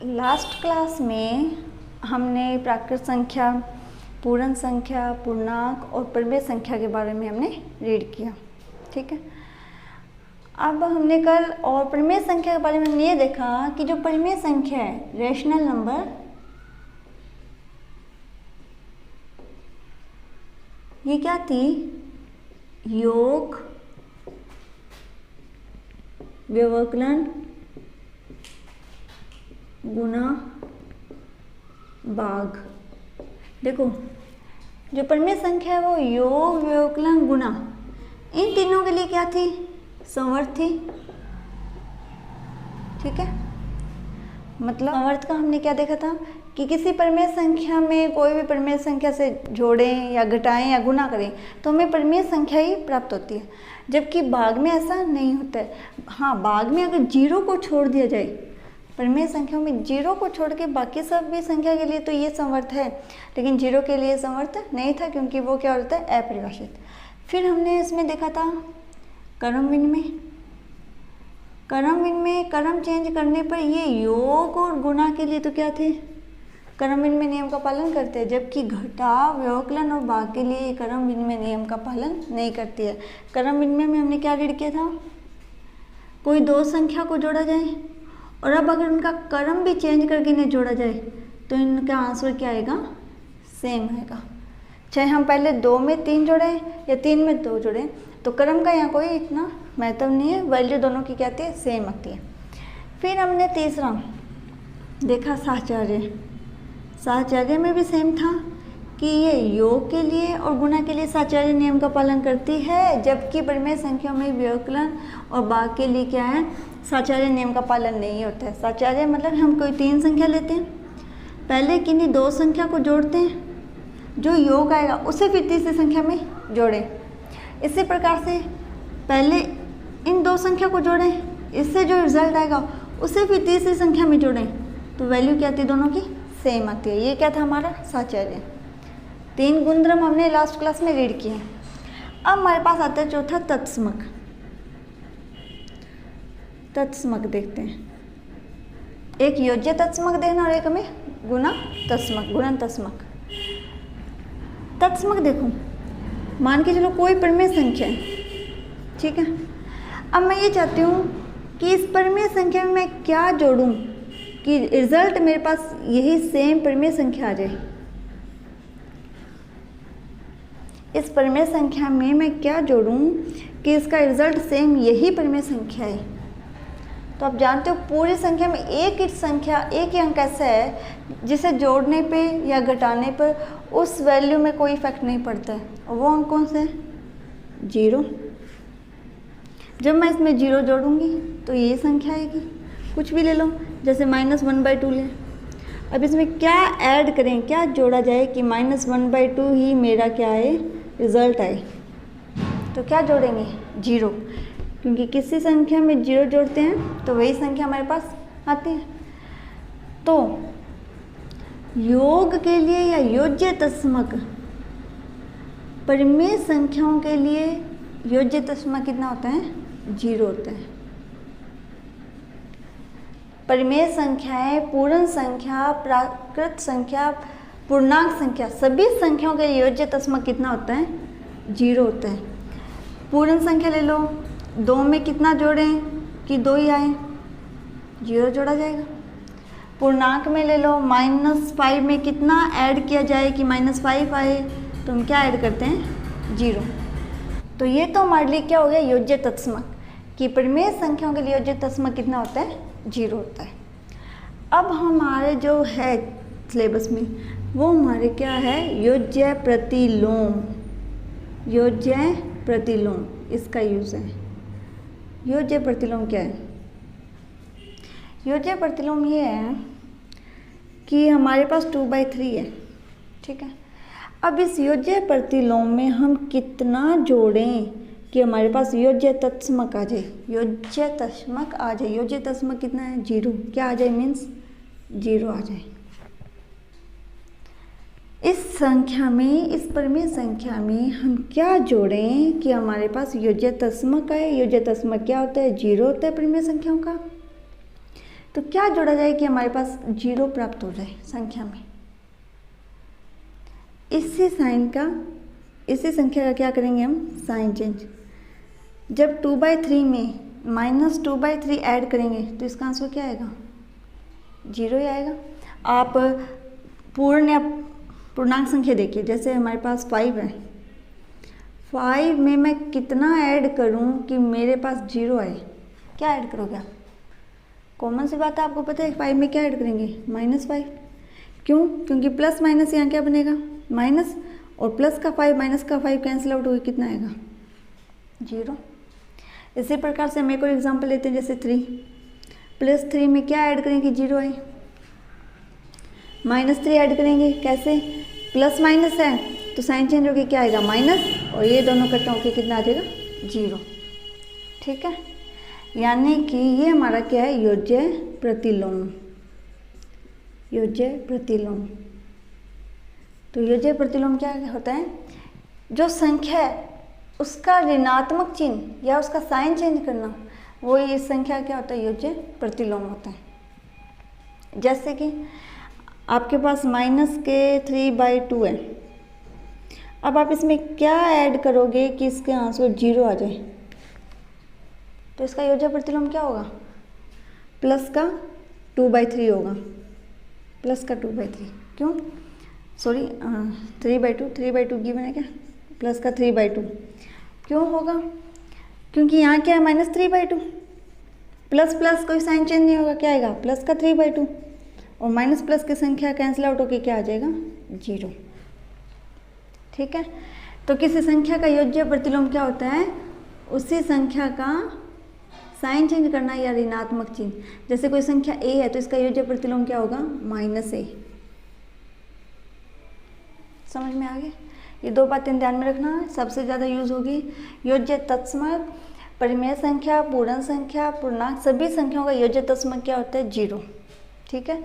Last class में हमने प्राकृत संख्या, पूर्ण संख्या, पूर्णांक और परिमेय संख्या के बारे में हमने रीड किया। ठीक है, अब हमने कल और परिमेय संख्या के बारे में हमने ये देखा कि जो परिमेय संख्या है, रेशनल नंबर, ये क्या थी? योग, व्यवकलन, गुणा, भाग। देखो, जो परिमेय संख्या है वो योग, व्यवकलन, गुणा, इन तीनों के लिए क्या थी? संवर्त थी। ठीक है, मतलब संवर्त का हमने क्या देखा था कि किसी परिमेय संख्या में कोई भी परिमेय संख्या से जोड़ें या घटाएं या गुणा करें तो हमें परिमेय संख्या ही प्राप्त होती है, जबकि भाग में ऐसा नहीं होता है। हाँ, भाग में अगर जीरो को छोड़ दिया जाए, परिमेय संख्या में जीरो को छोड़ के बाकी सब भी संख्या के लिए तो ये संवर्त है, लेकिन जीरो के लिए संवर्त नहीं था क्योंकि वो क्या होता है? अपरिभाषित। फिर हमने इसमें देखा था क्रम विनिमय। क्रम विनिमय, क्रम चेंज करने पर ये योग और गुणा के लिए तो क्या थे? क्रम विनिमय नियम का पालन करते हैं, जबकि घटाव, व्यवकलन और भाग के लिए क्रम विनिमय नियम का पालन नहीं करती है। क्रम विनिमय में हमने क्या रीड किया था? कोई दो संख्या को जोड़ा जाए और अब अगर उनका क्रम भी चेंज करके इन्हें जोड़ा जाए तो इनका आंसर क्या आएगा? सेम आएगा। चाहे हम पहले 2 में 3 जोड़े या 3 में 2 जोड़े, तो क्रम का यहाँ कोई इतना महत्व नहीं है, वैल्यू दोनों की क्या आती है? सेम आती है। फिर हमने तीसरा देखा साहचर्य। साहचर्य में भी सेम था कि ये योग के लिए और गुणा के लिए साहचर्य नियम का पालन करती है, जबकि परिमेय संख्या में व्यवकलन और भाग के लिए क्या है? साहचर्य नियम का पालन नहीं होता है। साहचर्य मतलब हम कोई 3 संख्या लेते हैं, पहले किन्हीं 2 संख्या को जोड़ते हैं, जो योग आएगा उसे फिर तीसरी संख्या में जोड़ें। इसी प्रकार से पहले इन 2 संख्या को जोड़ें, इससे जो रिजल्ट आएगा उसे फिर तीसरी संख्या में जोड़ें, तो वैल्यू क्या आती है? दोनों की सेम आती है। ये क्या था? हमारा साहचर्य। 3 गुणधर्म हमने लास्ट क्लास में रीड किए। अब हमारे पास आता है चौथा तत्समक। तत्समक देखते हैं। एक योज्य तत्समक देखना और एक हमें गुणा तत्समक, गुणन तत्समक। तत्समक देखो, मान के चलो कोई परिमेय संख्या है, ठीक है। अब मैं ये चाहती हूँ कि इस परिमेय संख्या में मैं क्या जोड़ूँ कि रिजल्ट मेरे पास यही सेम परिमेय संख्या आ जाए। इस परिमेय संख्या में मैं क्या जोड़ूँ कि इसका रिजल्ट सेम यही परिमेय संख्या है। तो आप जानते हो पूरी संख्या में एक ही संख्या, एक ही अंक ऐसा है जिसे जोड़ने पे या घटाने पर उस वैल्यू में कोई इफेक्ट नहीं पड़ता है, और वो अंक कौन सा है? 0। जब मैं इसमें 0 जोड़ूंगी तो ये संख्या आएगी, कुछ भी ले लो, जैसे -1/2 ले। अब इसमें क्या ऐड करें, क्या जोड़ा जाए कि -1/2 ही मेरा क्या आए? रिजल्ट आए। तो क्या जोड़ेंगे? 0, क्योंकि किसी संख्या में 0 जोड़ते हैं तो वही संख्या हमारे पास आती है। तो योग के लिए या योज्य तत्समक, परिमेय संख्याओं के लिए योज्य तत्समक कितना होता है? 0 होता है। परिमेय संख्याएं, पूर्ण संख्या, प्राकृत संख्या, पूर्णांक संख्या, सभी संख्याओं के लिए योज्य तत्समक कितना होता है? 0 होता है। पूर्ण संख्या ले लो, 2 में कितना जोड़ें कि 2 ही आए? 0 जोड़ा जाएगा। पूर्णांक में ले लो, -5 में कितना ऐड किया जाए कि -5 आए? तो हम क्या ऐड करते हैं? 0। तो ये तो हमारे लिए क्या हो गया? योज्य तत्समक, कि परिमेय संख्याओं के लिए योज्य तत्समक कितना होता है? 0 होता है। अब हमारे जो है सिलेबस में वो हमारे क्या है? योज्य प्रतिलोम। योज्य प्रतिलोम इसका यूज़ है। योज्य प्रतिलोम क्या है? योज्य प्रतिलोम ये है कि हमारे पास 2/3 है, ठीक है। अब इस योज्य प्रतिलोम में हम कितना जोड़ें कि हमारे पास योज्य तत्समक आ जाए? योज्य तत्समक आ जाए। योज्य तत्समक कितना है? 0। क्या आ जाए? मीन्स 0 आ जाए। इस संख्या में, इस परिमेय संख्या में हम क्या जोड़ें कि हमारे पास योज्य तत्समक आए? योज्य तत्समक क्या होता है? 0 होता है परिमेय संख्याओं का। तो क्या जोड़ा जाए कि हमारे पास 0 प्राप्त हो जाए संख्या में। इसी संख्या का क्या करेंगे हम, साइन चेंज। जब 2/3 में -2/3 ऐड करेंगे तो इसका आंसर क्या आएगा, 0 ही आएगा। आप पूर्णांक संख्या देखिए, जैसे हमारे पास 5 है, 5 में मैं कितना ऐड करूं कि मेरे पास 0 आए, क्या ऐड करोगे आप, कॉमन सी बात है, आपको पता है 5 में क्या ऐड करेंगे, -5। क्यों, क्योंकि प्लस माइनस यहाँ क्या बनेगा, माइनस, और प्लस का 5 माइनस का 5 कैंसिल आउट होगी, कितना आएगा, 0। इसी प्रकार से हम एक और एग्जाम्पल लेते हैं, जैसे 3 + 3 में क्या ऐड करेंगे, 0 आए, -3 ऐड करेंगे, कैसे, प्लस माइनस है तो साइन चेंज होगी, क्या आएगा, माइनस, और ये दोनों इकट्ठा होकर कितना आ जाएगा, 0। ठीक है, यानी कि ये हमारा क्या है, योज्य प्रतिलोम। योज्य प्रतिलोम, तो योज्य प्रतिलोम क्या होता है, जो संख्या है उसका ऋणात्मक चिन्ह या उसका साइन चेंज करना, वो ये संख्या क्या होता है, योज्य प्रतिलोम होता है। जैसे कि आपके पास -3/2 है, अब आप इसमें क्या ऐड करोगे कि इसके आंसर 0 आ जाए, तो इसका योज्य प्रतिलोम क्या होगा, प्लस का 2/3 होगा, प्लस का 2/3, क्यों, सॉरी 3/2 गिवन है क्या, प्लस का 3/2 क्यों होगा, क्योंकि यहाँ क्या है, -3/2, प्लस प्लस कोई साइन चेंज नहीं होगा, क्या आएगा, प्लस का 3/2, और माइनस प्लस की संख्या कैंसिल आउट होकर क्या आ जाएगा, 0। ठीक है, तो किसी संख्या का योज्य प्रतिलोम क्या होता है, उसी संख्या का साइन चेंज करना या ऋणात्मक चिन्ह। जैसे कोई संख्या a है तो इसका योज्य प्रतिलोम क्या होगा, -a। समझ में आ गया, ये 2 बातें ध्यान में रखना, सबसे ज़्यादा यूज होगी। योज्य तत्समक, परिमेय संख्या, पूर्ण संख्या, पूर्णांक, सभी संख्याओं का योज्य तत्समक क्या होता है, 0। ठीक है,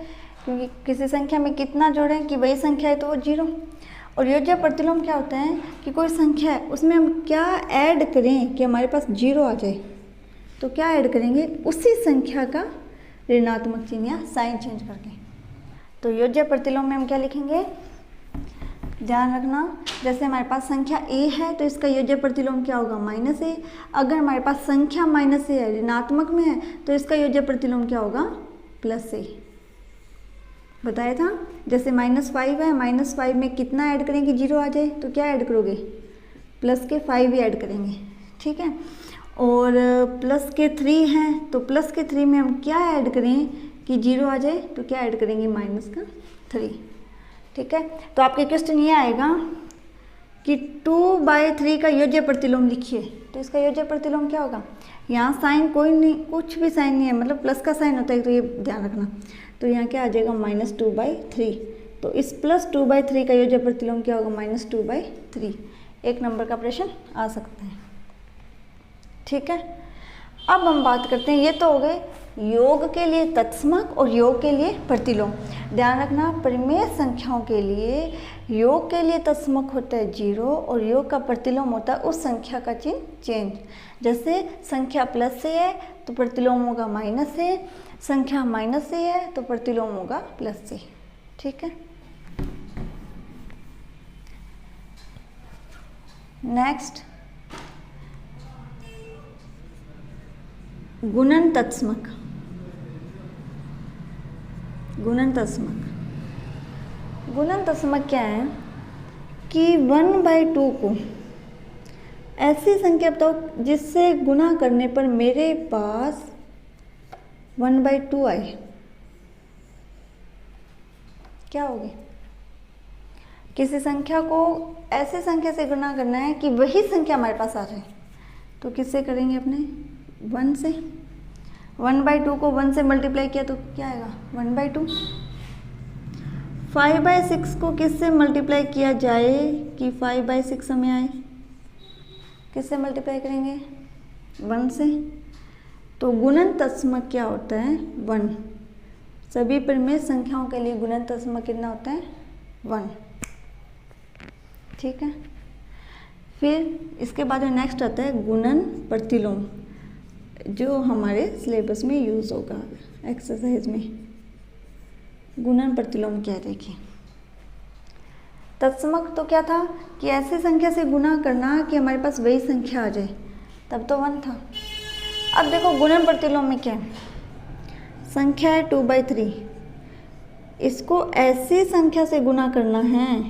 क्योंकि किसी संख्या में कितना जोड़ें कि वही संख्या है तो वो 0। और योज्य प्रतिलोम क्या होता है कि कोई संख्या है उसमें हम क्या ऐड करें कि हमारे पास 0 आ जाए, तो क्या ऐड करेंगे, उसी संख्या का ऋणात्मक चिन्ह या साइन चेंज करके। तो योज्य प्रतिलोम में हम क्या लिखेंगे, ध्यान रखना, जैसे हमारे पास संख्या a है तो इसका योज्य प्रतिलोम क्या होगा, -a। अगर हमारे पास संख्या -a है, ऋणात्मक में है, तो इसका योज्य प्रतिलोम क्या होगा, +a। बताया था, जैसे -5 है, -5 में कितना ऐड करें कि 0 आ जाए, तो क्या ऐड करोगे, प्लस के 5 ही ऐड करेंगे। ठीक है, और प्लस के 3 हैं तो प्लस के 3 में हम क्या ऐड करें कि 0 आ जाए, तो क्या ऐड करेंगे, -3। ठीक है, तो आपके क्वेश्चन ये आएगा कि 2/3 का योज्य प्रतिलोम लिखिए, तो इसका योज्य प्रतिलोम क्या होगा, यहाँ साइन कोई नहीं, कुछ भी साइन नहीं है, मतलब प्लस का साइन होता है, तो ये ध्यान रखना। तो यहाँ क्या आ जाएगा, -2/3, तो इस +2/3 का योज्य प्रतिलोम क्या होगा, -2/3। 1 नंबर का प्रश्न आ सकता है। ठीक है, अब हम बात करते हैं, ये तो हो गए योग के लिए तत्समक और योग के लिए प्रतिलोम। ध्यान रखना, परिमेय संख्याओं के लिए योग के लिए तत्समक होता है 0 और योग का प्रतिलोम होता है उस संख्या का चिन्ह चेंज। जैसे संख्या +a है तो प्रतिलोम होगा -a, संख्या -a है तो प्रतिलोम होगा +a। ठीक है, नेक्स्ट गुणन तत्समक। गुणन तत्समक क्या है कि 1/2 को ऐसी संख्या बताओ जिससे गुणा करने पर मेरे पास 1/2 आए, क्या होगी, किसी संख्या को ऐसे संख्या से गुणा करना है कि वही संख्या हमारे पास आ जाए, तो किससे करेंगे, अपने 1 से। 1/2 को 1 से मल्टीप्लाई किया तो क्या आएगा, 1/2। 5/6 को किससे मल्टीप्लाई किया जाए कि 5/6 हमें आए, किससे मल्टीप्लाई करेंगे, 1 से। तो गुणन तत्समक क्या होता है, 1। सभी परिमेय संख्याओं के लिए गुणन तत्समक कितना होता है, 1। ठीक है, फिर इसके बाद में नेक्स्ट आता है गुणन प्रतिलोम, जो हमारे सिलेबस में यूज़ होगा। एक्सरसाइज में गुणन प्रतिलोम क्या है, देखिए तत्समक तो क्या था कि ऐसी संख्या से गुना करना कि हमारे पास वही संख्या आ जाए, तब तो 1 था। अब देखो गुणन प्रतिलोम में क्या है, संख्या है 2/3, इसको ऐसी संख्या से गुना करना है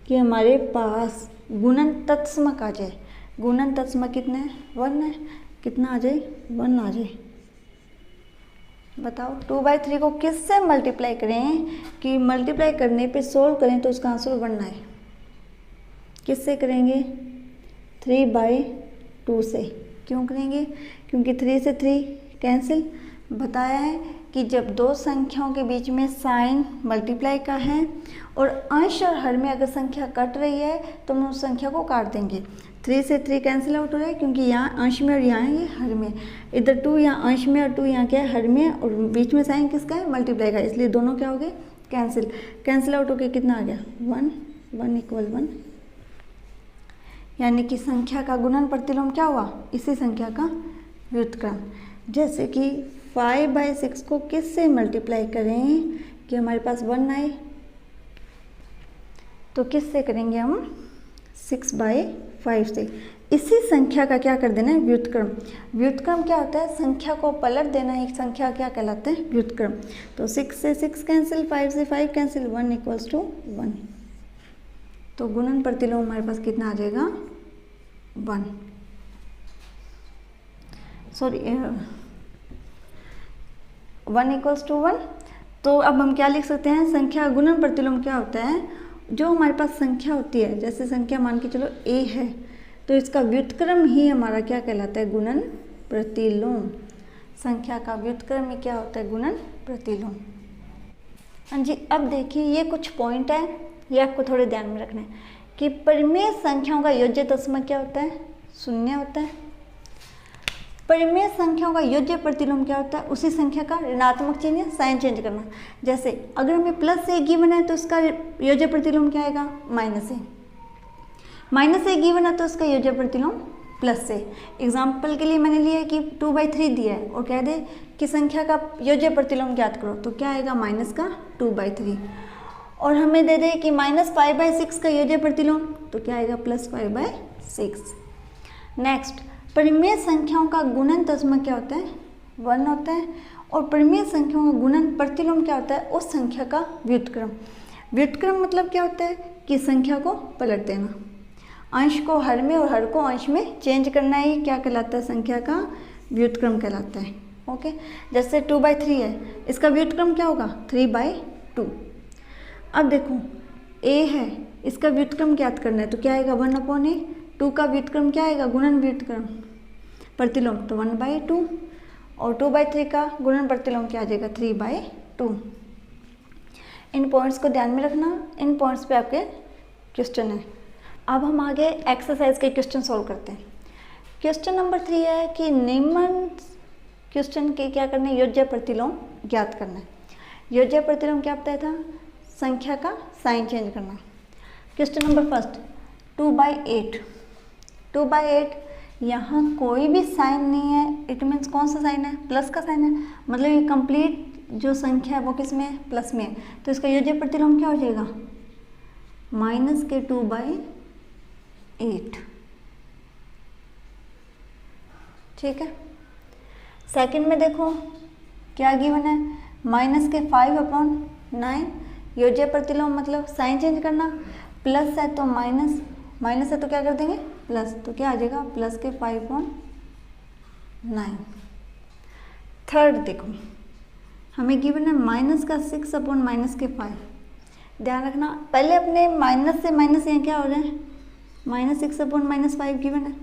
कि हमारे पास गुणन तत्समक आ जाए। गुणन तत्समक कितना है, 1 है, कितना आ जाए, 1 आ जाए। बताओ 2/3 को किससे मल्टीप्लाई करें कि मल्टीप्लाई करने पे सोल्व करें तो उसका आंसर 1 आए। किससे करेंगे, 3/2 से। क्यों करेंगे, क्योंकि 3 से 3 कैंसिल। बताया है कि जब दो संख्याओं के बीच में साइन मल्टीप्लाई का है और अंश और हर में अगर संख्या कट रही है तो हम उस संख्या को काट देंगे। 3 से 3 कैंसिल आउट हो रहा है क्योंकि यहाँ अंश में और यहाँ ये हर में, इधर 2 यहाँ अंश में और 2 यहाँ क्या है, हर में, और बीच में साइन किसका है, मल्टीप्लाई का, इसलिए दोनों क्या हो गए, कैंसिल। कैंसिल आउट होकर कितना आ गया, 1, 1 = 1। यानी कि संख्या का गुणन प्रतिलोम क्या हुआ, इसी संख्या का व्युत्क्रम। जैसे कि 5/6 को किससे मल्टीप्लाई करें कि हमारे पास 1 आए, तो किससे करेंगे हम, 6/5 से। इसी संख्या का क्या कर देना है, व्युत्क्रम। व्युत्क्रम क्या होता है, संख्या को पलट देना, एक संख्या क्या कहलाता है, व्युत्क्रम। तो 6 से 6 कैंसिल, 5 से 5 कैंसिल, 1 = 1। तो गुणन प्रतिलोम हमारे पास कितना आ जाएगा, 1। सॉरी 1 = 1। तो अब हम क्या लिख सकते हैं, संख्या गुणन प्रतिलोम क्या होता है, जो हमारे पास संख्या होती है, जैसे संख्या मान के चलो a है, तो इसका व्युत्क्रम ही हमारा क्या कहलाता है, गुणन प्रतिलोम। संख्या का व्युत्क्रम ही क्या होता है, गुणन प्रतिलोम। हाँ जी, अब देखिए ये कुछ पॉइंट है, ये आपको थोड़े ध्यान में रखना है कि परिमेय संख्याओं का योज्य तत्समक क्या होता है, 0 होता है। परिमेय संख्याओं का योज्य प्रतिलोम क्या होता है, उसी संख्या का ऋणात्मक चिन्ह या साइन चेंज करना। जैसे अगर हमें +a गिवन है तो इसका योज्य प्रतिलोम क्या आएगा, -a। -a गिवन है तो इसका योज्य प्रतिलोम +a। एग्जाम्पल के लिए मैंने लिया है कि 2/3 दिया है और कह दे कि संख्या का योज्य प्रतिलोम ज्ञात करो, तो क्या आएगा, -2/3। और हमें दे दे कि -5/6 का योज्य प्रतिलोम, तो क्या आएगा, +5/6। नेक्स्ट, परिमेय संख्याओं का गुणन तत्समक क्या होता है, 1 होता है। और परिमेय संख्याओं का गुणन प्रतिलोम क्या होता है, उस संख्या का व्युत्क्रम। व्युत्क्रम मतलब क्या होता है कि संख्या को पलट देना, अंश को हर में और हर को अंश में चेंज करना, ही क्या कहलाता है, संख्या का व्युत्क्रम कहलाता है। ओके, जैसे 2/3 है, इसका व्युत्क्रम क्या होगा, 3/2। अब देखो a है, इसका व्युत्क्रम ज्ञात करना है, तो क्या आएगा, 1/a। 2 का व्युत्क्रम क्या आएगा, गुणन व्युत्क्रम प्रतिलोम, तो 1/2। और 2/3 का गुणन प्रतिलोम क्या आ जाएगा, 3/2। इन पॉइंट्स को ध्यान में रखना, इन पॉइंट्स पे आपके क्वेश्चन है। अब हम आगे एक्सरसाइज के क्वेश्चन सॉल्व करते हैं। क्वेश्चन नंबर 3 है कि निम्न क्वेश्चन के क्या करना है, योज्य प्रतिलोम ज्ञात करना है। योज्य प्रतिलोम क्या बताया था, संख्या का साइन चेंज करना। Question number 1, 2/8। 2/8, यहाँ कोई भी साइन नहीं है, इट मीन्स कौन सा साइन है, प्लस का साइन है, मतलब ये कंप्लीट जो संख्या है वो किस में है, प्लस में है। तो इसका योज्य प्रतिलोम क्या हो जाएगा, -2/8। ठीक है। सेकंड में देखो क्या गिवन है, -5/9। योज्य प्रतिलोम मतलब साइन चेंज करना, प्लस है तो माइनस, माइनस है तो क्या कर देंगे, प्लस, तो क्या आ जाएगा, +5/9। थर्ड देखो हमें गिवन है -6/-5। ध्यान रखना, पहले अपने माइनस से माइनस यहाँ क्या हो रहा है, -6/-5 गिवन है,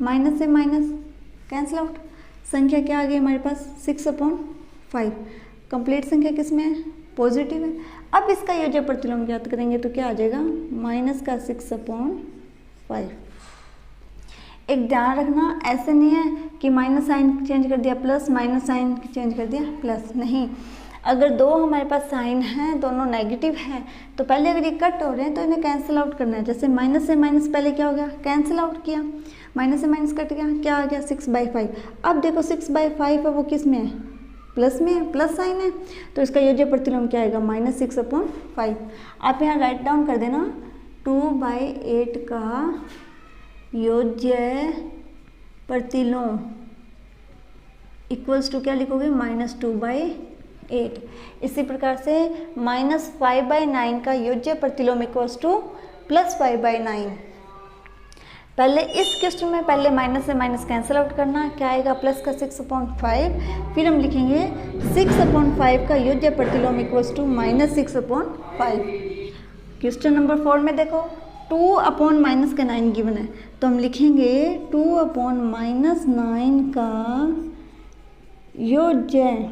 माइनस से माइनस कैंसिल आउट, संख्या क्या आ गई हमारे पास, 6/5। कंप्लीट संख्या किस में है, पॉजिटिव है। अब इसका योज्य प्रतिलोम ज्ञात करेंगे तो क्या आ जाएगा, -6/5। एक ध्यान रखना, ऐसे नहीं है कि माइनस साइन चेंज कर दिया प्लस, माइनस साइन चेंज कर दिया प्लस, नहीं। अगर दो हमारे पास साइन हैं, दोनों नेगेटिव हैं, तो पहले अगर ये कट हो रहे हैं तो इन्हें कैंसिल आउट करना है। जैसे माइनस से माइनस पहले क्या हो गया, कैंसिल आउट किया, माइनस से माइनस कट गया, क्या आ गया, 6/5। अब देखो 6/5 है वो किस में है, प्लस में है, प्लस साइन है, तो इसका योज्य प्रतिलोम क्या आएगा -6/5। आप यहाँ राइट डाउन कर देना 2/8 का योज्य प्रतिलोम इक्वल्स टू क्या लिखोगे -2/8। इसी प्रकार से -5/9 का योज्य प्रतिलोम इक्वल्स टू +5/9। पहले इस क्वेश्चन में पहले माइनस से माइनस कैंसिल आउट करना, क्या आएगा प्लस का 6/5, फिर हम लिखेंगे 6/5 का योज्य प्रतिलोम इक्वल्स टू -6/5। क्वेश्चन नंबर 4 में देखो 2/-9 गिवन है, तो हम लिखेंगे 2/-9 का योज्य,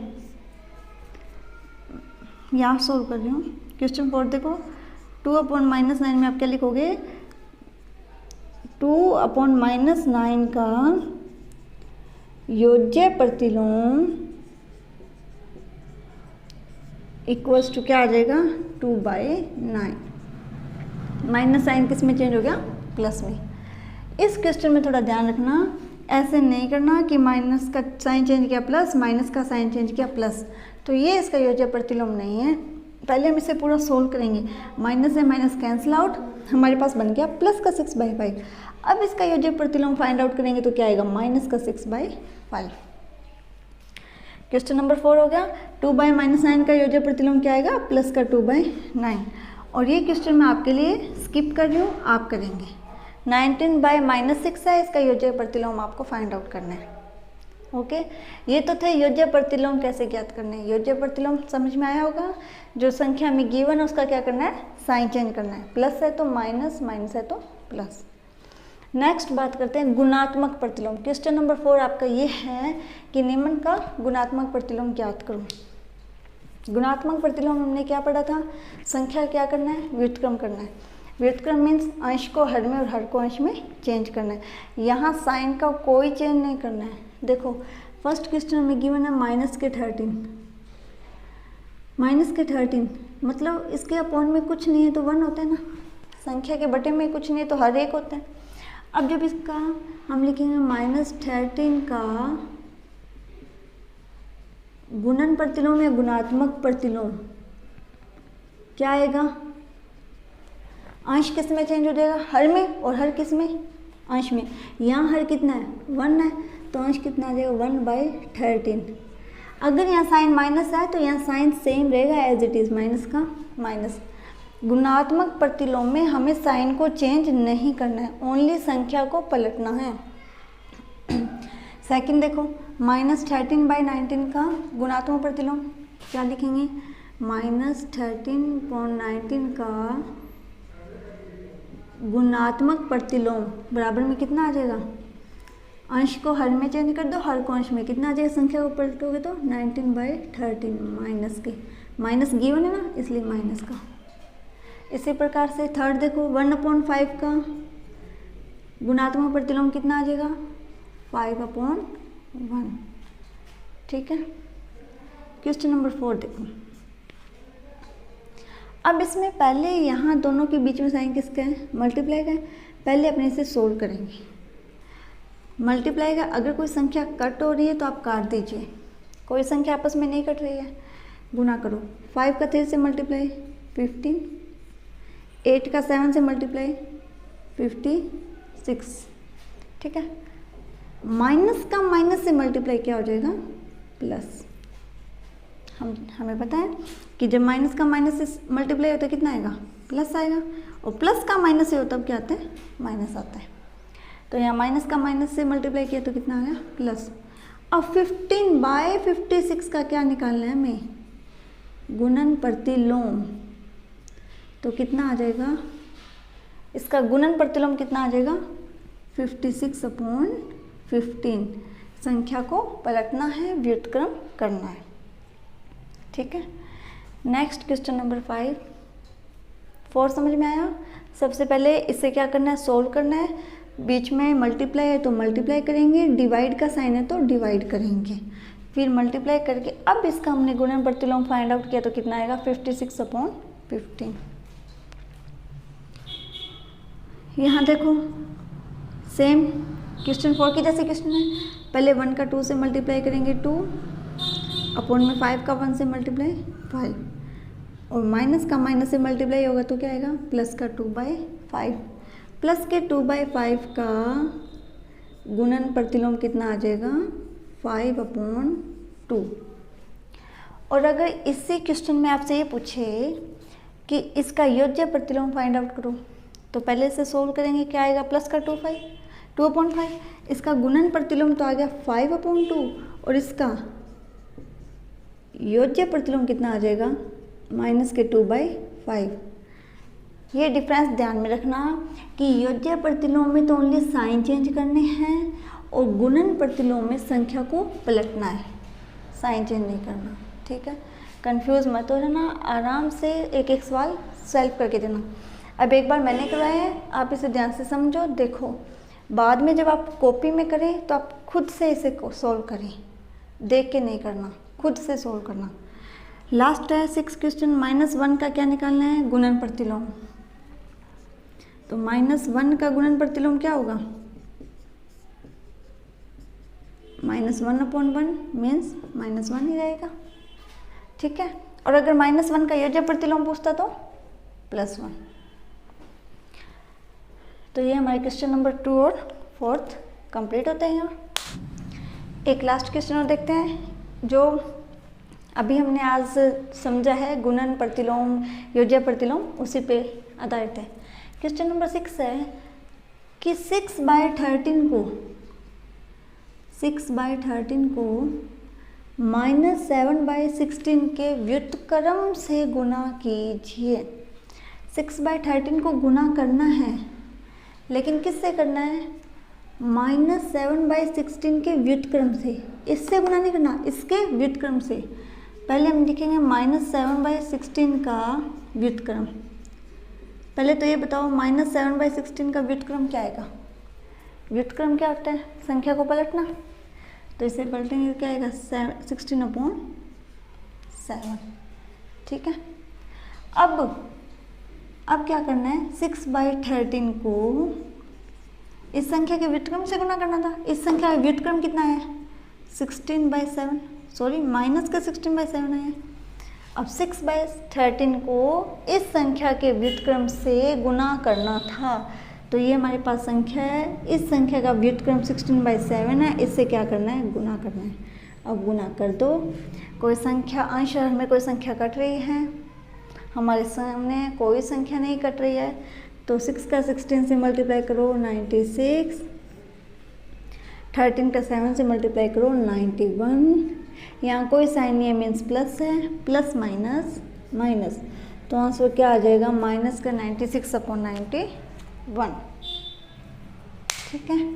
यहाँ सोल्व कर रही हूँ। क्वेश्चन 4 देखो 2/-9 में आप क्या लिखोगे 2/-9 का योज्य प्रतिलोम इक्वल्स टू क्या आ जाएगा 2/9। माइनस साइन किस में चेंज हो गया प्लस में। इस क्वेश्चन में थोड़ा ध्यान रखना, ऐसे नहीं करना कि माइनस का साइन चेंज किया प्लस, माइनस का साइन चेंज किया प्लस, तो ये इसका योज्य प्रतिलोम नहीं है। पहले हम इसे पूरा सोल्व करेंगे, माइनस से माइनस कैंसिल आउट, हमारे पास बन गया प्लस का 6/5। अब इसका योज्य प्रतिलोम फाइंड आउट करेंगे तो क्या आएगा माइनस का 6/5। क्वेश्चन नंबर 4 हो गया 2/-9 का योज्य प्रतिलोम क्या आएगा प्लस का 2/9। और ये क्वेश्चन मैं आपके लिए स्किप कर रही हूँ, आप करेंगे। 19/-6 है, इसका योज्य प्रतिलोम आपको फाइंड आउट करना है। ओके, ये तो थे योज्य प्रतिलोम कैसे ज्ञात करने हैं। योज्य प्रतिलोम समझ में आया होगा, जो संख्या में गिवन है उसका क्या करना है साइन चेंज करना है, प्लस है तो माइनस, माइनस है तो प्लस। नेक्स्ट बात करते हैं गुणात्मक प्रतिलोम। क्वेश्चन नंबर 4 आपका ये है कि निम्न का गुणात्मक प्रतिलोम ज्ञात करो। गुणात्मक प्रतिलोम हमने क्या पढ़ा था, संख्या क्या करना है व्युत्क्रम करना है। व्युत्क्रम मीन्स अंश को हर में और हर को अंश में चेंज करना है। यहाँ साइन का कोई चेंज नहीं करना है। देखो फर्स्ट क्वेश्चन में गिवन है -13, -13 मतलब इसके अपॉन में कुछ नहीं है तो 1 होता है ना, संख्या के बटे में कुछ नहीं है तो हर एक होता है। अब जब इसका हम लिखेंगे -13 का गुणन प्रतिलोम या गुणात्मक प्रतिलोम, क्या आएगा अंश किस में चेंज हो जाएगा हर में, और हर किस में अंश में। यहाँ हर कितना है 1 है, तो अंश कितना आ जाएगा 1/13। अगर यहाँ साइन माइनस है तो यहाँ साइन सेम रहेगा एज इट इज़, माइनस का माइनस। गुणात्मक प्रतिलोम में हमें साइन को चेंज नहीं करना है, ओनली संख्या को पलटना है। सेकंड देखो -13/19 का गुणात्मक प्रतिलोम क्या लिखेंगे -13/19 का गुणात्मक प्रतिलोम बराबर में कितना आ जाएगा, अंश को हर में चेंज कर दो, हर को अंश में, कितना आ जाएगा संख्या को पलटोगे तो 19/13 माइनस के, माइनस गिवन है ना इसलिए माइनस का। इसी प्रकार से थर्ड देखो 1/5 का गुणात्मक प्रतिलोम कितना आ जाएगा 5/1। ठीक है, क्वेश्चन नंबर 4 देखो। अब इसमें पहले यहाँ दोनों के बीच में साइन किसका है मल्टीप्लाई का है, पहले अपने से सोल्व करेंगे। मल्टीप्लाई का अगर कोई संख्या कट हो रही है तो आप काट दीजिए, कोई संख्या आपस में नहीं कट रही है गुना करो। 5 का 3 से मल्टीप्लाई 15, 8 का 7 से मल्टीप्लाई 56। ठीक है, माइनस का माइनस से मल्टीप्लाई क्या हो जाएगा प्लस। हमें पता है कि जब माइनस का माइनस से मल्टीप्लाई होता है कितना आएगा प्लस आएगा, और प्लस का माइनस से होता है तब क्या आता है माइनस आता है। तो यहाँ माइनस का माइनस से मल्टीप्लाई किया तो कितना आ गया प्लस। अब 15/56 का क्या निकालना है हमें गुणन प्रतिलोम, तो कितना आ जाएगा इसका गुणन प्रतिलोम कितना आ जाएगा 56/15। संख्या को पलटना है व्युत्क्रम करना है। ठीक है, नेक्स्ट क्वेश्चन नंबर 4 समझ में आया। सबसे पहले इससे क्या करना है सोल्व करना है, बीच में मल्टीप्लाई है तो मल्टीप्लाई करेंगे, डिवाइड का साइन है तो डिवाइड करेंगे, फिर मल्टीप्लाई करके अब इसका हमने गुणन प्रतिलोम फाइंड आउट किया तो कितना आएगा 56/15। यहाँ देखो सेम क्वेश्चन 4 की जैसे क्वेश्चन है, पहले 1 का 2 से मल्टीप्लाई करेंगे 2, अपॉन में 5 का 1 से मल्टीप्लाई 5, और माइनस का माइनस से मल्टीप्लाई होगा तो क्या आएगा, प्लस का 2/5। प्लस के 2/5 का गुणन प्रतिलोम कितना आ जाएगा, 5/2। और अगर इसी क्वेश्चन में आपसे ये पूछे कि इसका योज्य प्रतिलोम फाइंड आउट करो, तो पहले से सोल्व करेंगे, क्या आएगा, प्लस का 2/5। इसका गुणन प्रतिलोम तो आ गया 5/2, और इसका योज्य प्रतिलोम कितना आ जाएगा, माइनस के 2/5। ये डिफरेंस ध्यान में रखना कि योज्य प्रतिलोम में तो ओनली साइन चेंज करने हैं, और गुणन प्रतिलोम में संख्या को पलटना है, साइन चेंज नहीं करना, ठीक है। कंफ्यूज मत हो जाना, आराम से एक एक सवाल सॉल्व करके देना। अब एक बार मैंने करवाया है, आप इसे ध्यान से समझो, देखो, बाद में जब आप कॉपी में करें तो आप खुद से इसे सॉल्व करें, देख के नहीं करना, खुद से सॉल्व करना। लास्ट है 6 क्वेश्चन। -1 का क्या निकालना है, गुणन प्रतिलोम। तो -1 का गुणन प्रतिलोम क्या होगा, -1/1 मीन्स -1 ही रहेगा, ठीक है। और अगर -1 का योज्य प्रतिलोम पूछता तो +1। तो ये हमारे क्वेश्चन नंबर 2 और 4 कंप्लीट होते हैं। एक लास्ट क्वेश्चन और देखते हैं, जो अभी हमने आज समझा है, गुणन प्रतिलोम, योज्य प्रतिलोम, उसी पे आधारित है। क्वेश्चन नंबर 6 है कि 6/13 को -7/16 के व्युत्क्रम से गुणा कीजिए। 6/13 को गुणा करना है, लेकिन किससे करना है, -7/16 के व्युत्क्रम से। इससे गुणा नहीं करना, इसके व्युत्क्रम से। पहले हम लिखेंगे -7/16 का व्युत्क्रम। पहले तो ये बताओ, -7/16 का व्युत्क्रम क्या आएगा। व्युत्क्रम क्या होता है, संख्या को पलटना। तो इसे पलटेंगे क्या आएगा, 16/7, ठीक है। अब क्या करना है, 6/13 को इस संख्या के व्युत्क्रम से गुणा करना था। इस संख्या का व्युत्क्रम कितना है, 16/7, सॉरी माइनस का 16/7 है। अब 6/13 को इस संख्या के व्युत्क्रम से गुणा करना था, तो ये हमारे पास संख्या है, इस संख्या का व्युत्क्रम 16/7 है, इससे क्या करना है, गुणा करना है। अब गुणा कर दो, कोई संख्या अंश में कोई संख्या कट रही है, हमारे सामने कोई संख्या नहीं कट रही है, तो 6 का 16 से मल्टीप्लाई करो 96, 13 का 7 से मल्टीप्लाई करो 91। यहाँ कोई साइन नहीं है, मीन्स प्लस है, प्लस माइनस माइनस, तो आंसर क्या आ जाएगा, माइनस का 96/91, ठीक है।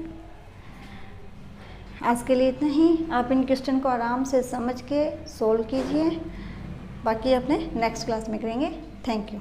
आज के लिए इतना ही। आप इन क्वेश्चन को आराम से समझ के सोल्व कीजिए, बाकी अपने नेक्स्ट क्लास में करेंगे। Thank you.